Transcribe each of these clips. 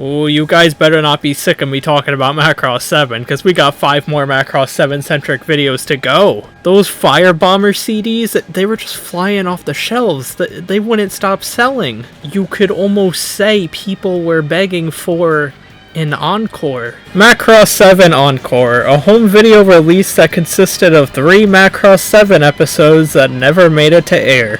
Ooh, you guys better not be sick of me talking about Macross 7, because we got 5 more Macross 7-centric videos to go. Those Firebomber CDs, they were just flying off the shelves. They wouldn't stop selling. You could almost say people were begging for an encore. Macross 7 Encore, a home video release that consisted of 3 Macross 7 episodes that never made it to air.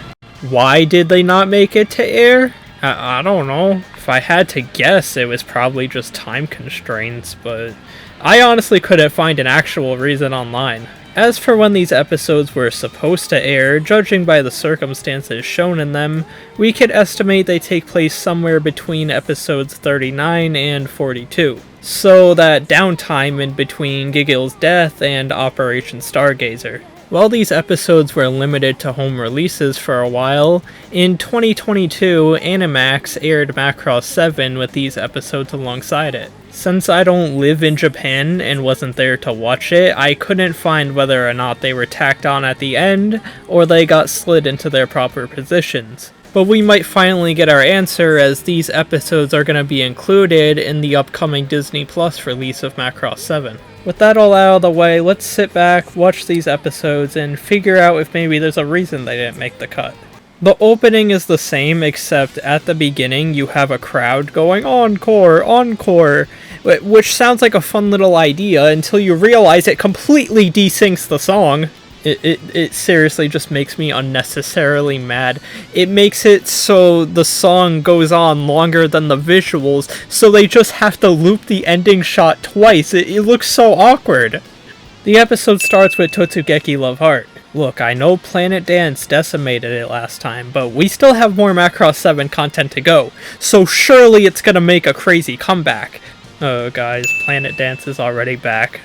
Why did they not make it to air? I don't know. If I had to guess, it was probably just time constraints, but I honestly couldn't find an actual reason online. As for when these episodes were supposed to air, judging by the circumstances shown in them, we could estimate they take place somewhere between episodes 39 and 42. So that downtime in between Gigill's death and Operation Stargazer. While these episodes were limited to home releases for a while, in 2022, Animax aired Macross 7 with these episodes alongside it. Since I don't live in Japan and wasn't there to watch it, I couldn't find whether or not they were tacked on at the end, or they got slid into their proper positions. But we might finally get our answer, as these episodes are going to be included in the upcoming Disney Plus release of Macross 7. With that all out of the way, let's sit back, watch these episodes, and figure out if maybe there's a reason they didn't make the cut. The opening is the same, except at the beginning you have a crowd going, "Encore! Encore!" Which sounds like a fun little idea until you realize it completely desyncs the song. It seriously just makes me unnecessarily mad. It makes it so the song goes on longer than the visuals, so they just have to loop the ending shot twice. It looks so awkward. The episode starts with Totsugeki Love Heart. Look, I know Planet Dance decimated it last time, but we still have more Macross 7 content to go, so surely it's gonna make a crazy comeback. Oh guys, Planet Dance is already back.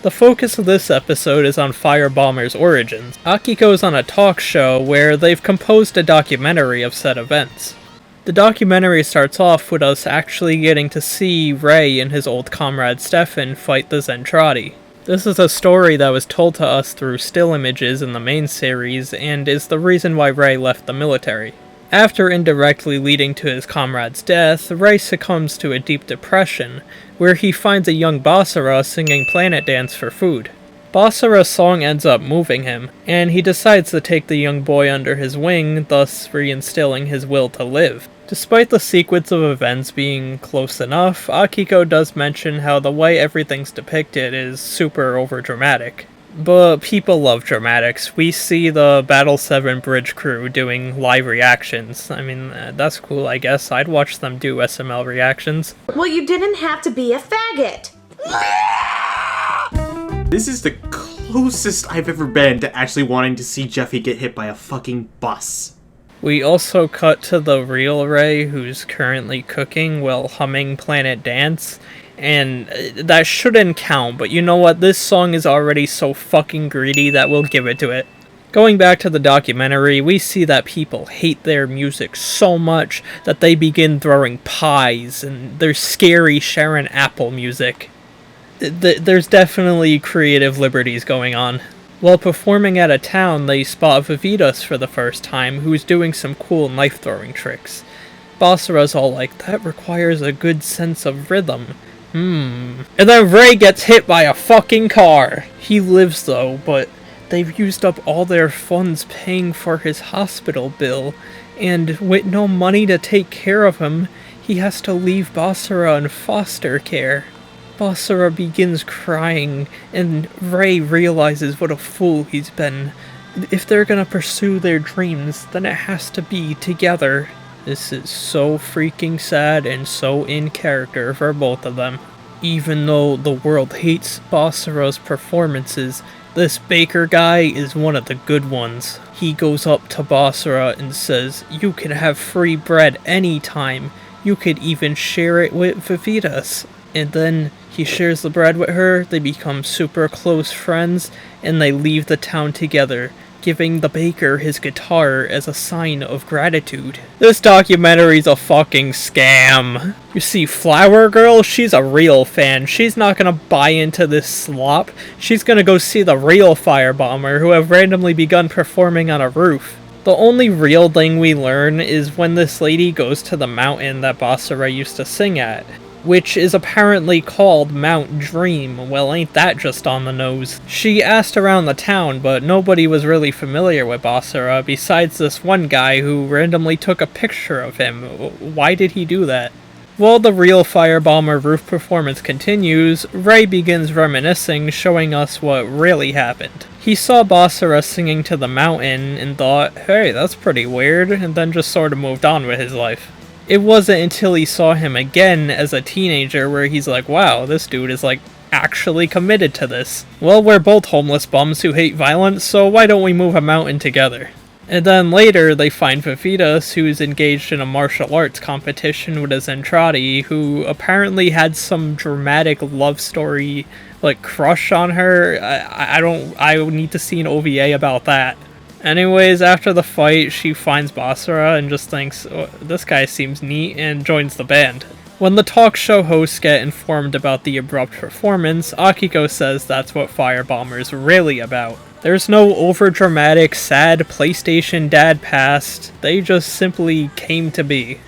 The focus of this episode is on Firebomber's origins. Akiko is on a talk show where they've composed a documentary of said events. The documentary starts off with us actually getting to see Ray and his old comrade Stefan fight the Zentradi. This is a story that was told to us through still images in the main series, and is the reason why Ray left the military. After indirectly leading to his comrade's death, Ray succumbs to a deep depression, where he finds a young Basara singing Planet Dance for food. Basara's song ends up moving him, and he decides to take the young boy under his wing, thus reinstilling his will to live. Despite the sequence of events being close enough, Akiko does mention how the way everything's depicted is super overdramatic. But people love dramatics. We see the Battle 7 bridge crew doing live reactions. I mean, that's cool, I guess. I'd watch them do SML reactions. Well, you didn't have to be a faggot. This is the closest I've ever been to actually wanting to see Jeffy get hit by a fucking bus. We also cut to the real Ray, who's currently cooking while humming Planet Dance. And that shouldn't count, but you know what? This song is already so fucking greedy that we'll give it to it. Going back to the documentary, we see that people hate their music so much that they begin throwing pies, and there's scary Sharon Apple music. There's definitely creative liberties going on. While performing at a town, they spot Vivitas for the first time, who's doing some cool knife-throwing tricks. Basara's all like, that requires a good sense of rhythm. And then Ray gets hit by a fucking car. He lives though, but they've used up all their funds paying for his hospital bill, and with no money to take care of him, he has to leave Basara in foster care. Basara begins crying, and Ray realizes what a fool he's been. If they're gonna pursue their dreams, then it has to be together. This is so freaking sad and so in character for both of them. Even though the world hates Basara's performances, this baker guy is one of the good ones. He goes up to Basara and says, "You can have free bread anytime. You could even share it with Vivitas." And then he shares the bread with her, they become super close friends, and they leave the town together, giving the baker his guitar as a sign of gratitude. This documentary's a fucking scam. You see, Flower Girl, she's a real fan. She's not gonna buy into this slop. She's gonna go see the real Firebomber, who have randomly begun performing on a roof. The only real thing we learn is when this lady goes to the mountain that Basara used to sing at. which is apparently called Mount Dream. Well, ain't that just on the nose? She asked around the town, but nobody was really familiar with Basara besides this one guy who randomly took a picture of him. Why did he do that? While the real Firebomber roof performance continues, Ray begins reminiscing, showing us what really happened. He saw Basara singing to the mountain and thought, hey, that's pretty weird, and then just sort of moved on with his life. It wasn't until he saw him again as a teenager where he's like, wow, this dude is like actually committed to this. Well, we're both homeless bums who hate violence, so why don't we move a mountain together? And then later, they find Vivitas, who's engaged in a martial arts competition with a Zentradi, who apparently had some dramatic love story, like, crush on her. I need to see an OVA about that. Anyways, after the fight, she finds Basara and just thinks, oh, this guy seems neat, and joins the band. When the talk show hosts get informed about the abrupt performance, Akiko says that's what Firebomber's really about. There's no overdramatic, sad PlayStation dad past, they just simply came to be.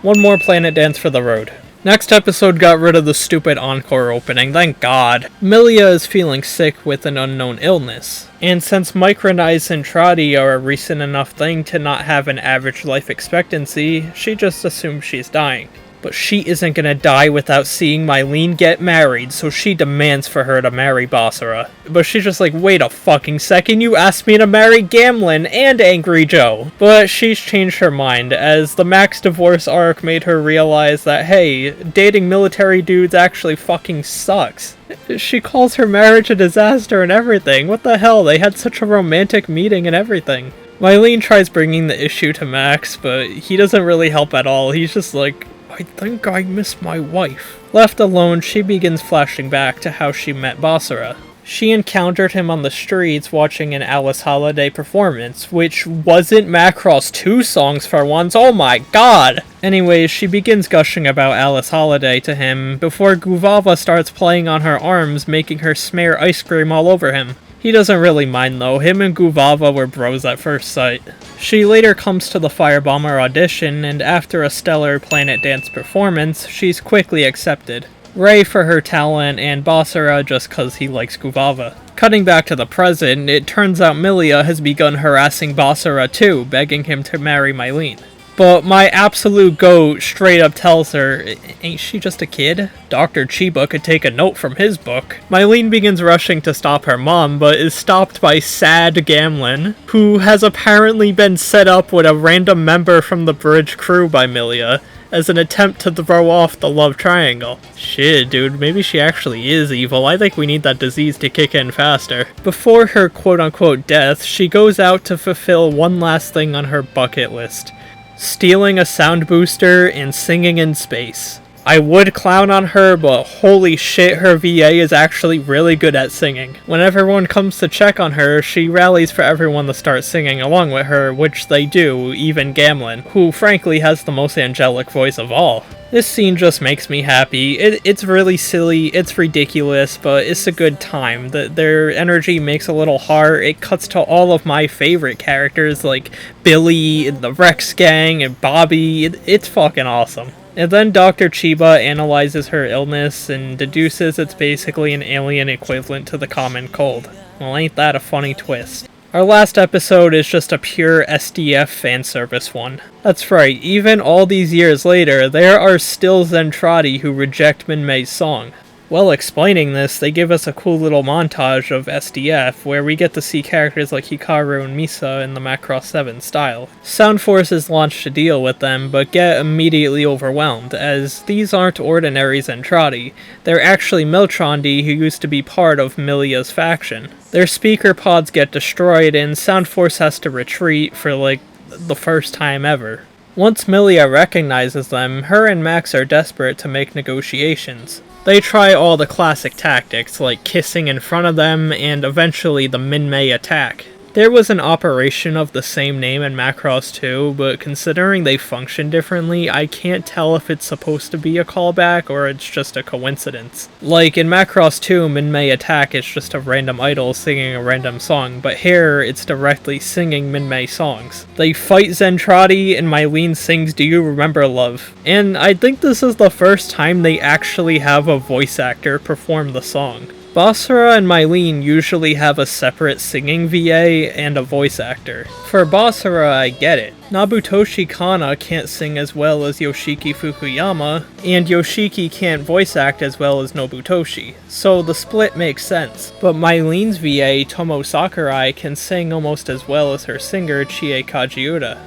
One more Planet Dance for the road. Next episode got rid of the stupid encore opening, thank God. Milia is feeling sick with an unknown illness, and since micronized Zentradi are a recent enough thing to not have an average life expectancy, she just assumes she's dying. But she isn't gonna die without seeing Mylene get married, so she demands for her to marry Basara. But she's just like, wait a fucking second, you asked me to marry Gamlin and Angry Joe! But she's changed her mind, as the Max divorce arc made her realize that, hey, dating military dudes actually fucking sucks. She calls her marriage a disaster and everything. What the hell, they had such a romantic meeting and everything. Mylene tries bringing the issue to Max, but he doesn't really help at all. He's just like, I think I miss my wife. Left alone, she begins flashing back to how she met Basara. She encountered him on the streets watching an Alice Holiday performance, which wasn't Macross 2 songs for once, oh my god! Anyways, she begins gushing about Alice Holiday to him before Guvava starts playing on her arms, making her smear ice cream all over him. He doesn't really mind though, him and Guvava were bros at first sight. She later comes to the Firebomber audition, and after a stellar Planet Dance performance, she's quickly accepted. Ray for her talent, and Basara just cause he likes Guvava. Cutting back to the present, it turns out Milia has begun harassing Basara too, begging him to marry Mylene. But my absolute goat straight up tells her, ain't she just a kid? Dr. Chiba could take a note from his book. Mylene begins rushing to stop her mom, but is stopped by sad Gamlin, who has apparently been set up with a random member from the bridge crew by Milia, as an attempt to throw off the love triangle. Shit, dude, maybe she actually is evil. I think we need that disease to kick in faster. Before her quote-unquote death, she goes out to fulfill one last thing on her bucket list. Stealing a sound booster and singing in space. I would clown on her, but holy shit, her VA is actually really good at singing. When everyone comes to check on her, she rallies for everyone to start singing along with her, which they do, even Gamlin, who frankly has the most angelic voice of all. This scene just makes me happy. It's really silly, it's ridiculous, but it's a good time. Their energy makes a little heart. It cuts to all of my favorite characters like Billy and the Rex Gang and Bobby. It's fucking awesome. And then Dr. Chiba analyzes her illness and deduces it's basically an alien equivalent to the common cold. Well, ain't that a funny twist? Our last episode is just a pure SDF fanservice one. That's right, even all these years later, there are still Zentradi who reject Minmei's song. While explaining this, they give us a cool little montage of SDF, where we get to see characters like Hikaru and Misa in the Macross 7 style. Sound Force is launched to deal with them, but get immediately overwhelmed, as these aren't ordinary Zentradi. They're actually Miltrandi who used to be part of Milia's faction. Their speaker pods get destroyed, and Sound Force has to retreat for, like, the first time ever. Once Milia recognizes them, her and Max are desperate to make negotiations. They try all the classic tactics, like kissing in front of them, and eventually the Minmei attack. There was an operation of the same name in Macross 2, but considering they function differently, I can't tell if it's supposed to be a callback or it's just a coincidence. Like in Macross 2, Minmay Attack is just a random idol singing a random song, but here it's directly singing Minmay songs. They fight Zentradi and Mylene sings Do You Remember Love? And I think this is the first time they actually have a voice actor perform the song. Basara and Mylene usually have a separate singing VA and a voice actor. For Basara, I get it. Nobutoshi Kana can't sing as well as Yoshiki Fukuyama, and Yoshiki can't voice act as well as Nobutoshi, so the split makes sense. But Mylene's VA, Tomo Sakurai, can sing almost as well as her singer, Chie Kajiura.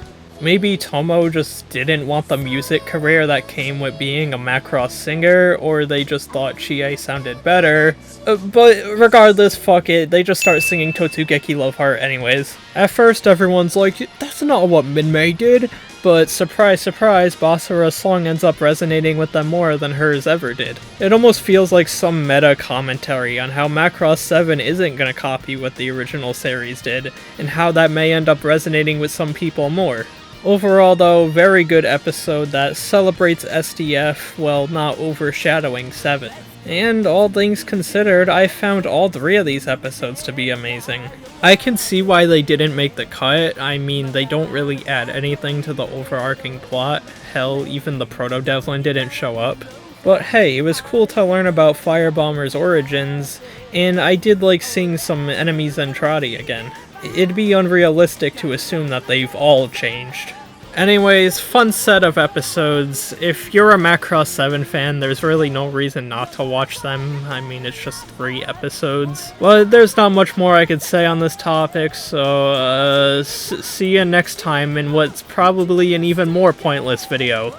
Maybe Tomo just didn't want the music career that came with being a Macross singer, or they just thought Chie sounded better. But regardless, fuck it, they just start singing Totsugeki Love Heart anyways. At first everyone's like, that's not what Minmay did, but surprise surprise, Basara's song ends up resonating with them more than hers ever did. It almost feels like some meta commentary on how Macross 7 isn't gonna copy what the original series did, and how that may end up resonating with some people more. Overall though, very good episode that celebrates SDF while not overshadowing 7. And all things considered, I found all 3 of these episodes to be amazing. I can see why they didn't make the cut. I mean, they don't really add anything to the overarching plot. Hell, even the Proto-Devlin didn't show up. But hey, it was cool to learn about Firebomber's origins, and I did like seeing some enemies Zentradi again. It'd be unrealistic to assume that they've all changed. Anyways, fun set of episodes. If you're a Macross 7 fan, there's really no reason not to watch them. I mean, it's just 3 episodes. But there's not much more I could say on this topic, so see you next time in what's probably an even more pointless video.